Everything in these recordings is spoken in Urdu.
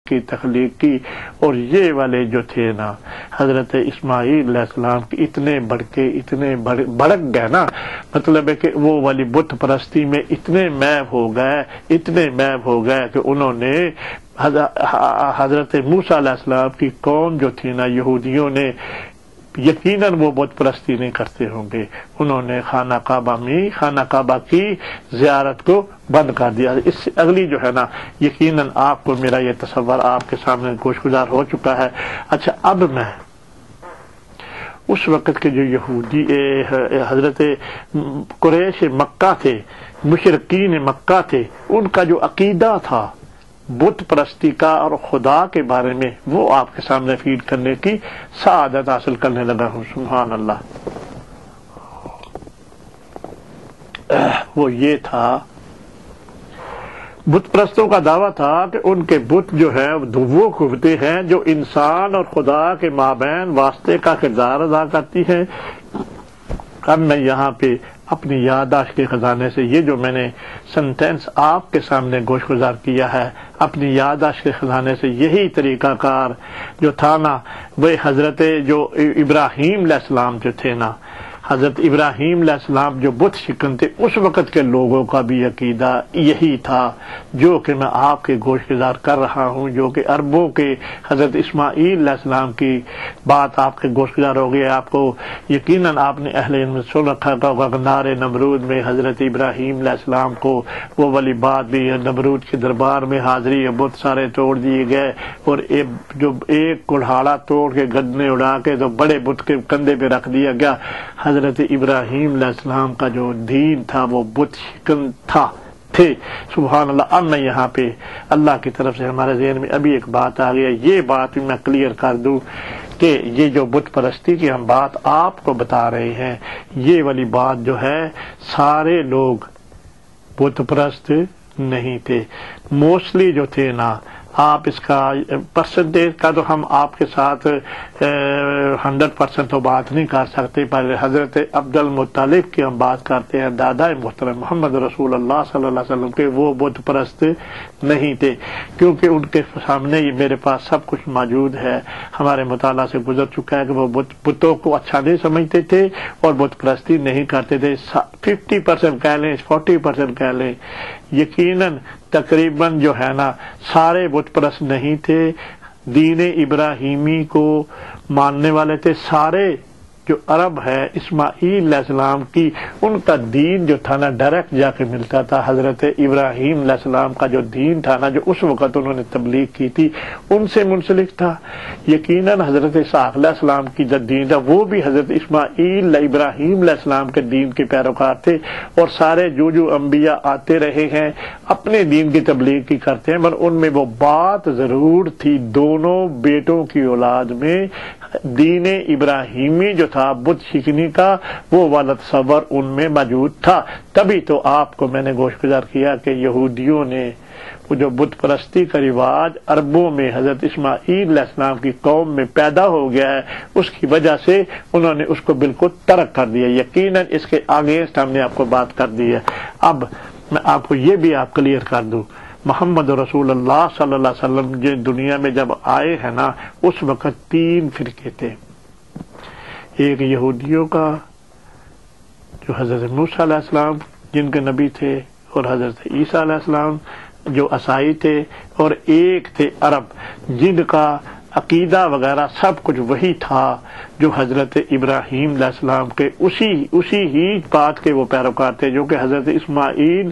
کی تخلیق کی، اور یہ والے جو تھے نا حضرت اسماعیل علیہ السلام کی اتنے بڑکے اتنے بڑک گئے نا، مطلب ہے کہ وہ والی بت پرستی میں اتنے میب ہو گئے کہ انہوں نے حضرت موسیٰ علیہ السلام کی قوم جو تھی نا یہودیوں نے، یقیناً وہ بت پرستی نہیں کرتے ہوں گے، انہوں نے خانہ کعبہ کی زیارت کو بند کر دیا۔ اس سے اگلی جو ہے نا یقیناً آپ کو میرا یہ تصور آپ کے سامنے گوش گزار ہو چکا ہے۔ اچھا، اب میں اس وقت کے جو یہودی حضرت قریش مکہ تھے، مشرکین مکہ تھے، ان کا جو عقیدہ تھا بت پرستی کا اور خدا کے بارے میں، وہ آپ کے سامنے فیڈ کرنے کی سعادت حاصل کرنے لگا ہوں۔ سبحان اللہ۔ وہ یہ تھا، بت پرستوں کا دعویٰ تھا کہ ان کے بت جو ہے وہ قوتیں ہیں جو انسان اور خدا کے مابین واسطے کا کردار ادا کرتی ہیں۔ اب میں یہاں پہ اپنی یادداشت کے خزانے سے یہ جو میں نے سنٹینس آپ کے سامنے گوش گزار کیا ہے، اپنی یادداشت کے خزانے سے یہی طریقہ کار جو تھا نا، وہ حضرت جو ابراہیم علیہ السلام جو تھے نا، حضرت ابراہیم علیہ السلام جو بت شکن تھے، اس وقت کے لوگوں کا بھی عقیدہ یہی تھا جو کہ میں آپ کے گوش گزار کر رہا ہوں، جو کہ عربوں کے حضرت اسماعیل علیہ السلام کی بات آپ کے گوش گزار ہو گئی۔ آپ کو یقیناً آپ نے اہل علم سن رکھا تھا، نار نمرود میں حضرت ابراہیم علیہ السلام کو وہ والی بات بھی، نمرود کے دربار میں حاضری، بت سارے توڑ دیے گئے، اور ایک کڑھاڑا توڑ کے گدنے اڑا کے تو بڑے بت کے کندھے پہ رکھ دیا گیا۔ حضرت ابراہیم علیہ السلام کا جو دین تھا وہ بت شکن تھے۔ سبحان اللہ۔ اب میں یہاں پہ اللہ کی طرف سے ہمارے ذہن میں ابھی ایک بات آ گئی، یہ بات بھی میں کلیئر کر دوں کہ یہ جو بت پرستی کی ہم بات آپ کو بتا رہے ہیں، یہ والی بات جو ہے سارے لوگ بت پرست نہیں تھے، موسٹلی جو تھے نا، آپ اس کا پرسنٹیج کا تو ہم آپ کے ساتھ 100% تو بات نہیں کر سکتے، پر حضرت عبد المطلب کی ہم بات کرتے ہیں، دادا محترم محمد رسول اللہ صلی اللہ علیہ وسلم کے، وہ بت پرست نہیں تھے، کیونکہ ان کے سامنے یہ میرے پاس سب کچھ موجود ہے، ہمارے مطالعہ سے گزر چکا ہے کہ وہ بتوں کو اچھا نہیں سمجھتے تھے اور بت پرستی نہیں کرتے تھے۔ 50% کہہ لیں، 40% کہہ لیں، یقیناً تقریباً جو ہے نا سارے بت پرست نہیں تھے، دین ابراہیمی کو ماننے والے تھے۔ سارے جو عرب ہے اسماعیل علیہ السلام کی، ان کا دین جو تھا نا ڈائریکٹ جا کے ملتا تھا حضرت ابراہیم علیہ السلام کا جو دین تھا نا، جو اس وقت انہوں نے تبلیغ کی تھی، ان سے منسلک تھا۔ یقیناً حضرت اسحاق علیہ السلام کی جو دین تھا وہ بھی حضرت اسماعیل ابراہیم علیہ السلام کے دین کے پیروکار تھے، اور سارے جو انبیاء آتے رہے ہیں اپنے دین کی تبلیغ کی کرتے ہیں، مگر ان میں وہ بات ضرور تھی، دونوں بیٹوں کی اولاد میں دین ابراہیمی جو تھا بت شکنی کا، وہ والا تصور ان میں موجود تھا۔ تبھی تو آپ کو میں نے گوش گزار کیا کہ یہودیوں نے وہ جو بت پرستی کا رواج عربوں میں حضرت اسماعیل علیہ السلام کی قوم میں پیدا ہو گیا ہے، اس کی وجہ سے انہوں نے اس کو بالکل ترک کر دیا۔ یقیناً اس کے اگینسٹ ہم نے آپ کو بات کر دی ہے۔ اب میں آپ کو یہ بھی آپ کلیئر کر دوں، محمد رسول اللہ صلی اللہ علیہ وسلم جو دنیا میں جب آئے ہیں نا، اس وقت 3 فرقے تھے، ایک یہودیوں کا جو حضرت موسیٰ علیہ السلام جن کے نبی تھے، اور حضرت عیسیٰ علیہ السلام جو عیسائی تھے، اور ایک تھے عرب جن کا عقیدہ وغیرہ سب کچھ وہی تھا جو حضرت ابراہیم علیہ السلام کے اسی ہی بات کے وہ پیروکار تھے، جو کہ حضرت اسماعیل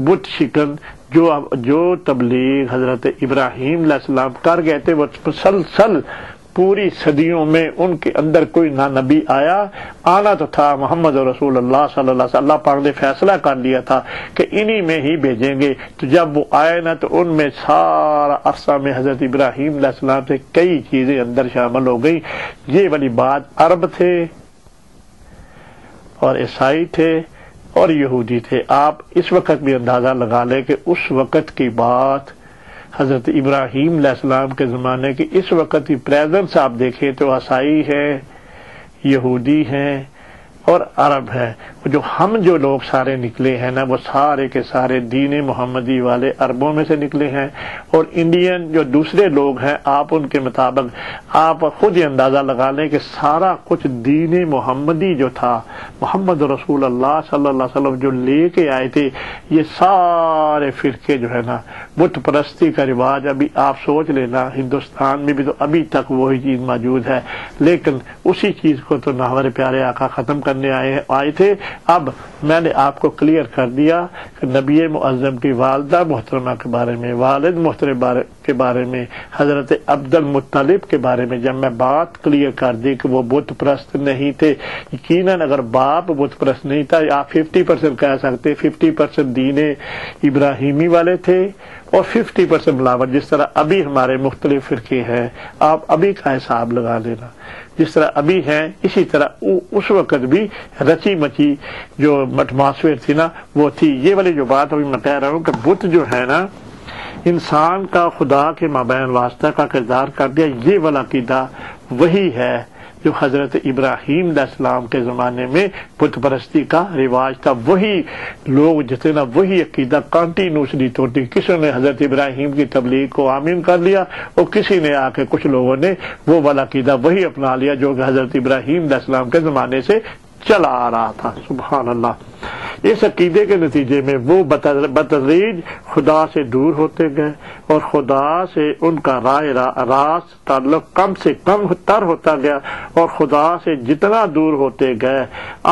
بت شکن جو تبلیغ حضرت ابراہیم علیہ السلام کر گئے تھے، وہ مسلسل پوری صدیوں میں ان کے اندر کوئی نہ نبی آنا تو تھا محمد رسول اللہ صلی اللہ علیہ وسلم۔ اللہ پاک نے فیصلہ کر لیا تھا کہ انہی میں ہی بھیجیں گے، تو جب وہ آئے نا تو ان میں سارا عرصہ میں حضرت ابراہیم علیہ السلام سے کئی چیزیں اندر شامل ہو گئی۔ یہ والی بات عرب تھے اور عیسائی تھے اور یہودی تھے۔ آپ اس وقت بھی اندازہ لگا لیں کہ اس وقت کی بات حضرت ابراہیم علیہ السلام کے زمانے کی اس وقت کی پریزنس آپ دیکھیں تو عیسائی ہیں، یہودی ہیں، اور عرب ہے. جو ہم جو لوگ سارے نکلے ہیں نا وہ سارے کے سارے دین محمدی والے عربوں میں سے نکلے ہیں. اور انڈین جو دوسرے لوگ ہیں آپ ان کے مطابق آپ خود ہی اندازہ لگا لیں کہ سارا کچھ دین محمدی جو تھا محمد رسول اللہ صلی اللہ علیہ وسلم جو لے کے آئے تھے یہ سارے فرقے جو ہے نا بت پرستی کا رواج ابھی آپ سوچ لینا ہندوستان میں بھی تو ابھی تک وہی چیز موجود ہے. لیکن اسی چیز کو تو ہمارے پیارے آقا ختم کرنے آئے تھے. اب میں نے آپ کو کلیئر کر دیا کہ نبی معظم کی والدہ محترمہ کے بارے میں والد محترم کے بارے میں حضرت عبد المطلب کے بارے میں جب میں بات کلیئر کر دی کہ وہ بت پرست نہیں تھے. یقیناً اگر باپ بت پرست نہیں تھا آپ 50% کہہ سکتے 50% دین ابراہیمی والے تھے اور 50% ملاوٹ. جس طرح ابھی ہمارے مختلف فرقے ہیں آپ ابھی کا حساب لگا لینا جس طرح ابھی ہیں اسی طرح اس وقت بھی رچی مچی جو ایٹماسفیئر تھی نا وہ تھی. یہ والی جو بات ابھی میں کہہ رہا ہوں کہ بت جو ہے نا انسان کا خدا کے مابین واسطہ کا کردار کر دیا. یہ والا عقیدہ وہی ہے جو حضرت ابراہیم علیہ السلام کے زمانے میں بت پرستی کا رواج تھا. وہی لوگ جتنے نا وہی عقیدہ کنٹینیوسلی توڑتی. کسی نے حضرت ابراہیم کی تبلیغ کو آمین کر لیا اور کسی نے آ کے کچھ لوگوں نے وہ والا عقیدہ وہی اپنا لیا جو کہ حضرت ابراہیم علیہ السلام کے زمانے سے چلا آ رہا تھا. سبحان اللہ. اس عقیدے کے نتیجے میں وہ بتدریج خدا سے دور ہوتے گئے اور خدا سے ان کا راست تعلق کم سے کم تر ہوتا گیا اور خدا سے جتنا دور ہوتے گئے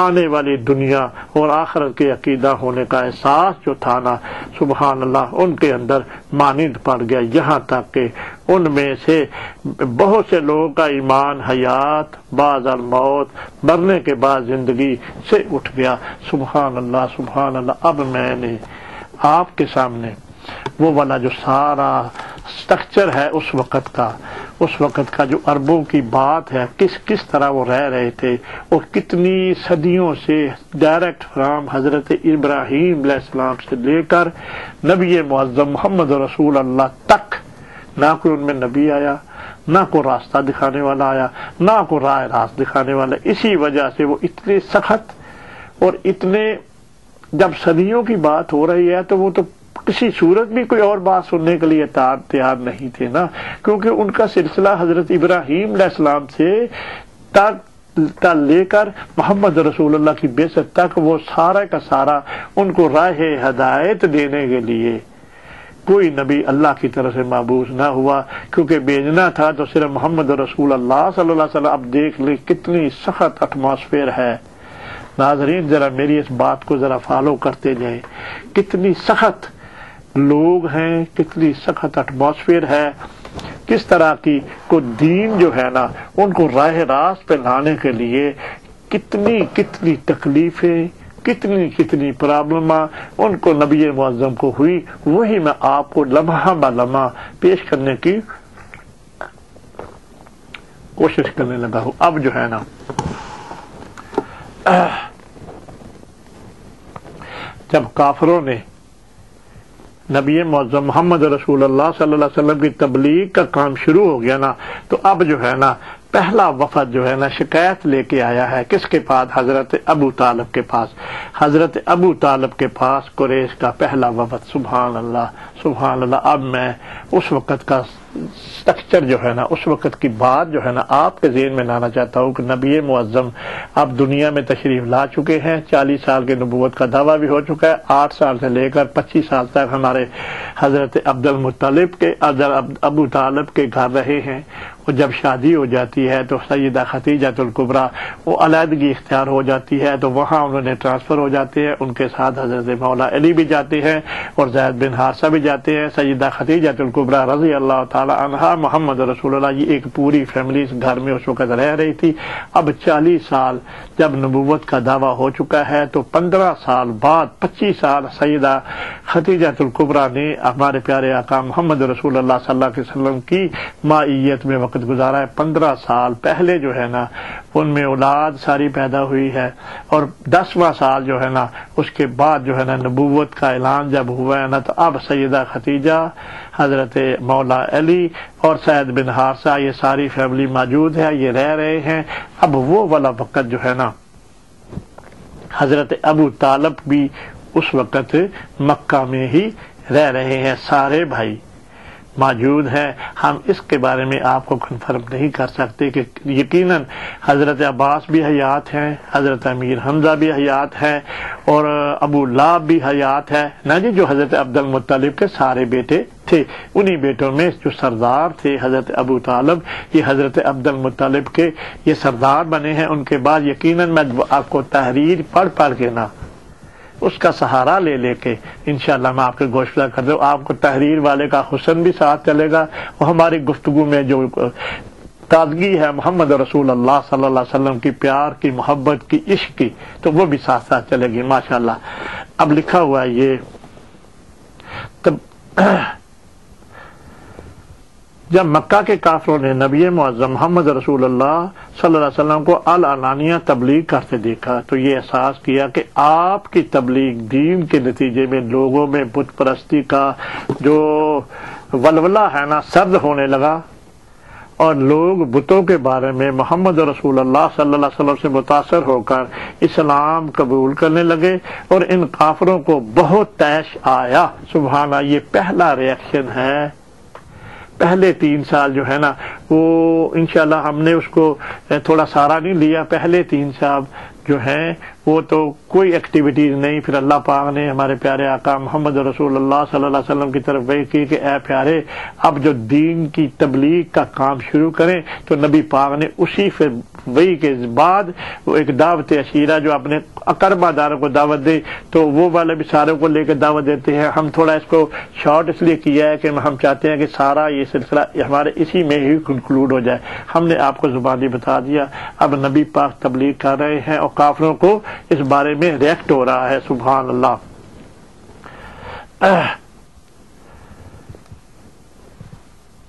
آنے والی دنیا اور آخرت کے عقیدہ ہونے کا احساس جو تھا نا سبحان اللہ ان کے اندر مانند پڑ گیا. یہاں تک کہ ان میں سے بہت سے لوگوں کا ایمان حیات بعد الموت مرنے کے بعد زندگی سے اٹھ گیا. سبحان اللہ سبحان اللہ. اب میں نے آپ کے سامنے وہ والا جو سارا سٹرکچر ہے اس وقت کا جو عربوں کی بات ہے کس طرح وہ رہ رہے تھے اور کتنی صدیوں سے ڈائریکٹ فرام حضرت ابراہیم علیہ السلام سے لے کر نبی معظم محمد رسول اللہ تک نہ کوئی ان میں نبی آیا نہ کوئی راستہ دکھانے والا آیا نہ کوئی راہ راست دکھانے والا. اسی وجہ سے وہ اتنے سخت اور اتنے جب صدیوں کی بات ہو رہی ہے تو وہ تو کسی صورت بھی کوئی اور بات سننے کے لیے تیار نہیں تھے نا کیونکہ ان کا سلسلہ حضرت ابراہیم علیہ السلام سے لے کر محمد رسول اللہ کی بعثت تک وہ سارا کا سارا ان کو راہ ہدایت دینے کے لیے کوئی نبی اللہ کی طرف سے مابعوث نہ ہوا کیونکہ بھیجنا تھا تو صرف محمد رسول اللہ صلی اللہ علیہ وسلم. اب دیکھ لیں کتنی سخت ایٹماسفیئر ہے. ناظرین ذرا میری اس بات کو ذرا فالو کرتے جائیں. کتنی سخت لوگ ہیں کتنی سخت ایٹماسفیئر ہے کس طرح کی کو دین جو ہے نا ان کو راہ راست پہ لانے کے لیے کتنی تکلیفیں کتنی پرابلم ان کو نبی معظم کو ہوئی. وہی میں آپ کو لمحہ بہ لمحہ پیش کرنے کی کوشش کرنے لگا ہوں. اب جو ہے نا جب کافروں نے نبی معظم محمد رسول اللہ صلی اللہ علیہ وسلم کی تبلیغ کا کام شروع ہو گیا نا تو اب جو ہے نا پہلا وفد جو ہے نا شکایت لے کے آیا ہے کس کے پاس حضرت ابو طالب کے پاس. حضرت ابو طالب کے پاس قریش کا پہلا وفد. سبحان اللہ سبحان اللہ. اب میں اس وقت کا سٹرکچر جو ہے نا اس وقت کی بات جو ہے نا آپ کے ذہن میں لانا چاہتا ہوں کہ نبی معظم اب دنیا میں تشریف لا چکے ہیں. 40 سال کی نبوت کا دعویٰ بھی ہو چکا ہے. 8 سال سے لے کر 25 سال تک ہمارے حضرت عبد المطلب کے ابو طالب کے گھر رہے ہیں اور جب شادی ہو جاتی ہے تو سیدہ خدیجہ الکبریٰ وہ علیحدگی اختیار ہو جاتی ہے تو وہاں انہوں نے ٹرانسفر ہو جاتے ہیں. ان کے ساتھ حضرت مولا علی بھی جاتے ہیں اور زید بن حارثہ بھی جاتے ہیں. سیدہ خدیجہ الکبریٰ رضی اللہ تعالی عنہا محمد رسول اللہ یہ ایک پوری فیملی اس گھر میں اس وقت رہ رہی تھی. اب 40 سال جب نبوت کا دعویٰ ہو چکا ہے تو 15 سال بعد 25 سال سیدہ خدیجہ الکبریٰ نے ہمارے پیارے آقا محمد رسول اللہ صلی اللہ علیہ وسلم کی مائیت میں وقت گزارا ہے. 15 سال پہلے جو ہے نا ان میں اولاد ساری پیدا ہوئی ہے اور 10واں سال جو ہے نا اس کے بعد جو ہے نا نبوت کا اعلان جب ہوا ہے نا تو اب سیدہ خدیجہ حضرت مولا علی اور سید بن حارثہ یہ ساری فیملی موجود ہے یہ رہ رہے ہیں. اب وہ والا وقت جو ہے نا حضرت ابو طالب بھی اس وقت مکہ میں ہی رہ رہے ہیں، سارے بھائی موجود ہیں۔ ہم اس کے بارے میں آپ کو کنفرم نہیں کر سکتے کہ یقیناً حضرت عباس بھی حیات ہیں، حضرت امیر حمزہ بھی حیات ہیں، اور ابو لہب بھی حیات ہے نا جی، جو حضرت عبد المطلب کے سارے بیٹے تھے۔ انہی بیٹوں میں جو سردار تھے حضرت ابو طالب، یہ حضرت عبد المطلب کے یہ سردار بنے ہیں۔ ان کے بعد یقیناً میں آپ کو تحریر پڑھ پڑھ کے نا اس کا سہارا لے لے کے انشاءاللہ میں آپ کے گوشت کر دوں، آپ کو تحریر والے کا حسن بھی ساتھ چلے گا، اور ہماری گفتگو میں جو تازگی ہے محمد رسول اللہ صلی اللہ علیہ وسلم کی پیار کی، محبت کی، عشق کی، تو وہ بھی ساتھ ساتھ چلے گی ماشاءاللہ۔ اب لکھا ہوا ہے یہ جب مکہ کے کافروں نے نبی معظم محمد رسول اللہ صلی اللہ علیہ وسلم کو العلانیہ تبلیغ کرتے دیکھا تو یہ احساس کیا کہ آپ کی تبلیغ دین کے نتیجے میں لوگوں میں بت پرستی کا جو ولولہ ہے نا سرد ہونے لگا، اور لوگ بتوں کے بارے میں محمد رسول اللہ صلی اللہ علیہ وسلم سے متاثر ہو کر اسلام قبول کرنے لگے، اور ان کافروں کو بہت طیش آیا۔ سبحان اللہ، یہ پہلا ریئیکشن ہے۔ پہلے 3 سال جو ہے نا وہ انشاءاللہ ہم نے اس کو تھوڑا سارا نہیں لیا، پہلے 3 سال جو ہیں وہ تو کوئی ایکٹیویٹیز نہیں، پھر اللہ پاک نے ہمارے پیارے آقا محمد رسول اللہ صلی اللہ علیہ وسلم کی طرف وحی کی کہ اے پیارے اب جو دین کی تبلیغ کا کام شروع کریں، تو نبی پاک نے اسی پھر وحی کے بعد وہ ایک دعوت عشیرہ جو اپنے اقربا داروں کو دعوت دے، تو وہ والے بھی ساروں کو لے کے دعوت دیتے ہیں۔ ہم تھوڑا اس کو شارٹ اس لیے کیا ہے کہ ہم چاہتے ہیں کہ سارا یہ سلسلہ ہمارے اسی میں ہی کنکلوڈ ہو جائے۔ ہم نے آپ کو زبانی بتا دیا، اب نبی پاک تبلیغ کر رہے ہیں اور کافروں کو اس بارے میں ریئیکٹ ہو رہا ہے۔ سبحان اللہ۔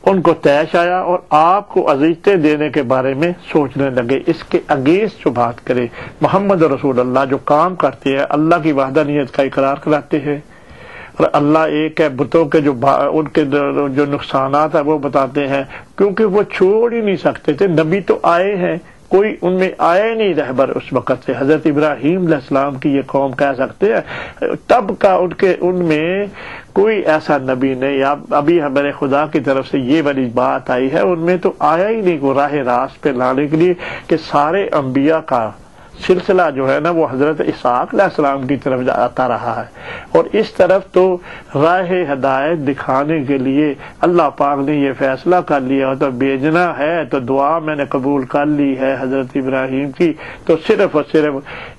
ان کو طیش آیا اور آپ کو اذیتیں دینے کے بارے میں سوچنے لگے، اس کے اگینسٹ جو بات کرے۔ محمد رسول اللہ جو کام کرتے ہیں اللہ کی وحدانیت کا اقرار کراتے ہیں، اور اللہ ایک ہے، بتوں کے جو ان کے جو نقصانات ہیں وہ بتاتے ہیں، کیونکہ وہ چھوڑ ہی نہیں سکتے تھے۔ نبی تو آئے ہیں، کوئی ان میں آئے نہیں رہبر اس وقت سے۔ حضرت ابراہیم علیہ السلام کی یہ قوم کہہ سکتے ہیں تب کا ان میں کوئی ایسا نبی نہیں۔ ابھی ہمارے خدا کی طرف سے یہ والی بات آئی ہے، ان میں تو آیا ہی نہیں کو راہ راست پہ لانے کے لیے، کہ سارے انبیاء کا سلسلہ جو ہے نا وہ حضرت اسحاق علیہ السلام کی طرف آتا رہا ہے، اور اس طرف تو راہ ہدایت دکھانے کے لیے اللہ پاک نے یہ فیصلہ کر لیا تو بھیجنا ہے، تو دعا میں نے قبول کر لی ہے حضرت ابراہیم کی، تو صرف اور صرف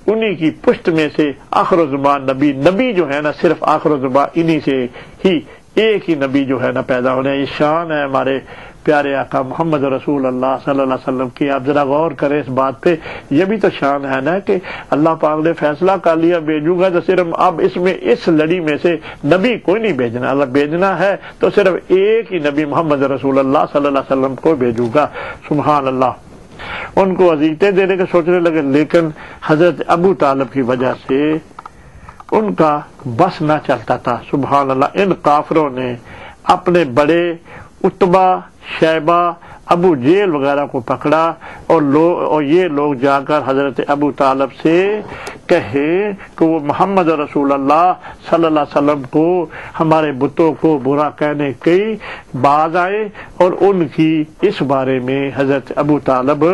انہی کی پشت میں سے آخر زمان نبی جو ہے نا صرف آخر زمان انہی سے ہی ایک ہی نبی جو ہے نا پیدا ہونے۔ یہ شان ہے ہمارے پیارے آقا محمد رسول اللہ صلی اللہ علیہ وسلم کی۔ آپ ذرا غور کریں اس بات پہ، یہ بھی تو شان ہے نا کہ اللہ پاک نے فیصلہ کر لیا بھیجوں گا، تو صرف اب اس لڑی میں سے نبی کوئی نہیں بھیجنا، اللہ بھیجنا ہے تو صرف ایک ہی نبی محمد رسول اللہ صلی اللہ علیہ وسلم کو بھیجوں گا۔ سبحان اللہ۔ ان کو اذیتیں دینے کے سوچنے لگے، لیکن حضرت ابو طالب کی وجہ سے ان کا بس نہ چلتا تھا۔ سبحان اللہ۔ ان کافروں نے اپنے بڑے عتبہ، شیبہ، ابو جیل وغیرہ کو پکڑا، اور یہ لوگ جا کر حضرت ابو طالب سے کہے کہ وہ محمد رسول اللہ صلی اللہ علیہ وسلم کو ہمارے بتوں کو برا کہنے کی باز آئے، اور ان کی اس بارے میں حضرت ابو طالب